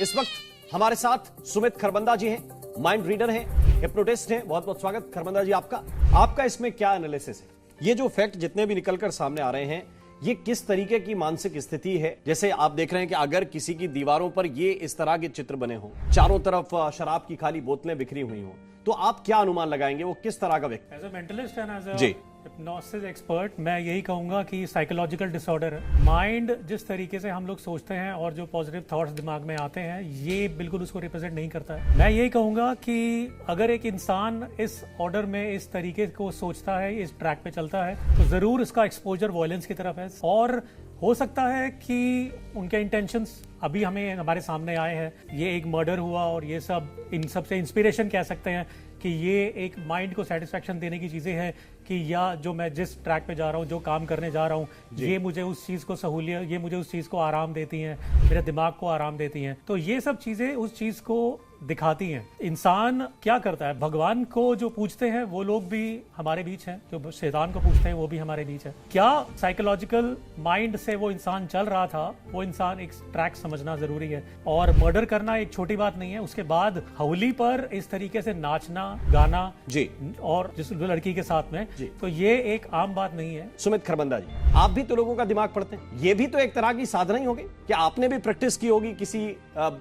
इस वक्त हमारे साथ सुमित खरबंदा जी हैं, माइंड रीडर हैं, हिप्नोटिस्ट हैं। बहुत बहुत स्वागत खरबंदा जी आपका इसमें क्या एनालिसिस है? ये जो फैक्ट जितने भी निकलकर सामने आ रहे हैं, ये किस तरीके की मानसिक स्थिति है? जैसे आप देख रहे हैं कि अगर किसी की दीवारों पर ये इस तरह के चित्र बने हों, चारों तरफ शराब की खाली बोतलें बिखरी हुई हों, तो आप क्या अनुमान लगाएंगे वो किस तरह का व्यक्ति? As a mentalist and as the hypnosis expert मैं यही कहूंगा कि साइकोलॉजिकल डिसऑर्डर है। माइंड जिस तरीके से हम लोग सोचते हैं और जो पॉजिटिव थॉट्स दिमाग में आते हैं, ये बिल्कुल उसको रिप्रेजेंट नहीं करता है। मैं यही कहूंगा कि अगर एक इंसान इस ऑर्डर में इस तरीके को सोचता है, इस ट्रैक पे चलता है, तो जरूर इसका एक्सपोजर वायलेंस की तरफ है। और हो सकता है कि उनके इंटेंशंस अभी हमारे सामने आए हैं, ये एक मर्डर हुआ और ये सब इन सब से इंस्पिरेशन कह सकते हैं कि ये एक माइंड को सेटिस्फेक्शन देने की चीजें हैं कि या जो मैं जिस ट्रैक पे जा रहा हूँ, जो काम करने जा रहा हूँ, ये मुझे उस चीज को सहूलियत, ये मुझे उस चीज को आराम देती हैं, मेरे दिमाग को आराम देती हैं। तो ये सब चीजें उस चीज को दिखाती हैं। इंसान क्या करता है? भगवान को जो पूछते हैं वो लोग भी हमारे बीच हैं, जो शैतान को पूछते हैं वो भी हमारे बीच है। क्या साइकोलॉजिकल माइंड से वो इंसान चल रहा था, वो इंसान एक ट्रैक समझना जरूरी है। और मर्डर करना एक छोटी बात नहीं है। उसके बाद हवली पर इस तरीके से नाचना, गाना जी, और जिस लड़की के साथ में, तो ये एक आम बात नहीं है। सुमित खरबंदा जी, आप भी तो लोगों का दिमाग पढ़ते हैं, ये भी तो एक तरह की साधना ही होगी। क्या आपने भी प्रैक्टिस की होगी किसी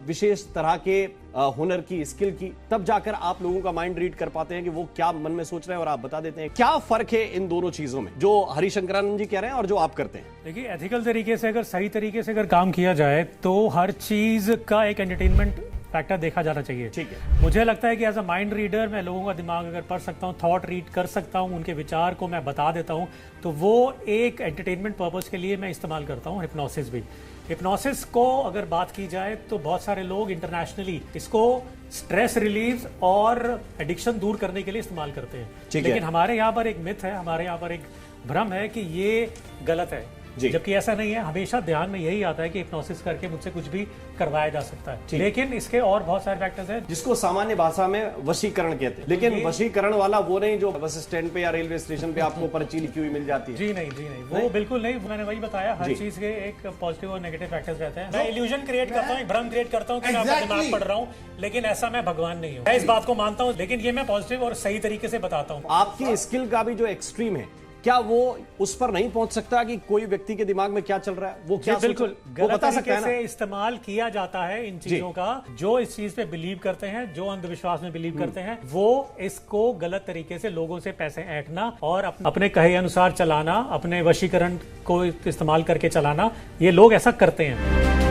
विशेष तरह के हुनर की, स्किल की, तब जाकर आप लोगों का माइंड रीड कर पाते हैं कि वो क्या मन में सोच रहे हैं और आप बता देते हैं? क्या फर्क है इन दोनों चीजों में, जो हरिशंकरानंद जी कह रहे हैं और जो आप करते हैं? देखिए, एथिकल तरीके से अगर सही तरीके से अगर काम किया जाए तो हर चीज का एक एंटरटेनमेंट फैक्टर देखा जाना चाहिए। ठीक है। मुझे लगता है कि एज अ माइंड रीडर मैं लोगों का दिमाग अगर पढ़ सकता हूँ, थॉट रीड कर सकता हूँ, उनके विचार को मैं बता देता हूँ, तो वो एक एंटरटेनमेंट पर्पस के लिए मैं इस्तेमाल करता हूँ। हिप्नोसिस भी, हिप्नोसिस को अगर बात की जाए तो बहुत सारे लोग इंटरनेशनली इसको स्ट्रेस रिलीज और एडिक्शन दूर करने के लिए इस्तेमाल करते हैं। लेकिन हमारे यहाँ पर एक मिथ है, हमारे यहाँ पर एक भ्रम है कि ये गलत है, जबकि ऐसा नहीं है। हमेशा ध्यान में यही आता है कि हिप्नोसिस करके मुझसे कुछ भी करवाया जा सकता है, लेकिन इसके और बहुत सारे फैक्टर्स हैं जिसको सामान्य भाषा में वशीकरण कहते हैं। लेकिन वशीकरण वाला वो नहीं जो बस स्टैंड पे या रेलवे स्टेशन पे आपको पर्ची लिखी हुई मिल जाती है। जी नहीं, वो बिल्कुल नहीं। मैंने वही बताया, हर चीज के एक पॉजिटिव और नेगेटिव फैक्टर्स रहते हैं। मैं इल्यूजन क्रिएट करता हूँ, भ्रम क्रिएट करता हूँ कि मैं अपना दिमाग पढ़ रहा हूँ, लेकिन ऐसा मैं भगवान नहीं हूँ। मैं इस बात को मानता हूँ, लेकिन ये मैं पॉजिटिव और सही तरीके से बताता हूँ। आपकी स्किल का भी जो एक्सट्रीम है, क्या वो उस पर नहीं पहुंच सकता कि कोई व्यक्ति के दिमाग में क्या चल रहा है, वो क्या बिल्कुल गलत तरीके से है इस्तेमाल किया जाता है इन चीजों का। जो इस चीज पे बिलीव करते हैं, जो अंधविश्वास में बिलीव करते हैं, वो इसको गलत तरीके से लोगों से पैसे ऐंठना और अपने कहे अनुसार चलाना, अपने वशीकरण को इस्तेमाल करके चलाना, ये लोग ऐसा करते हैं।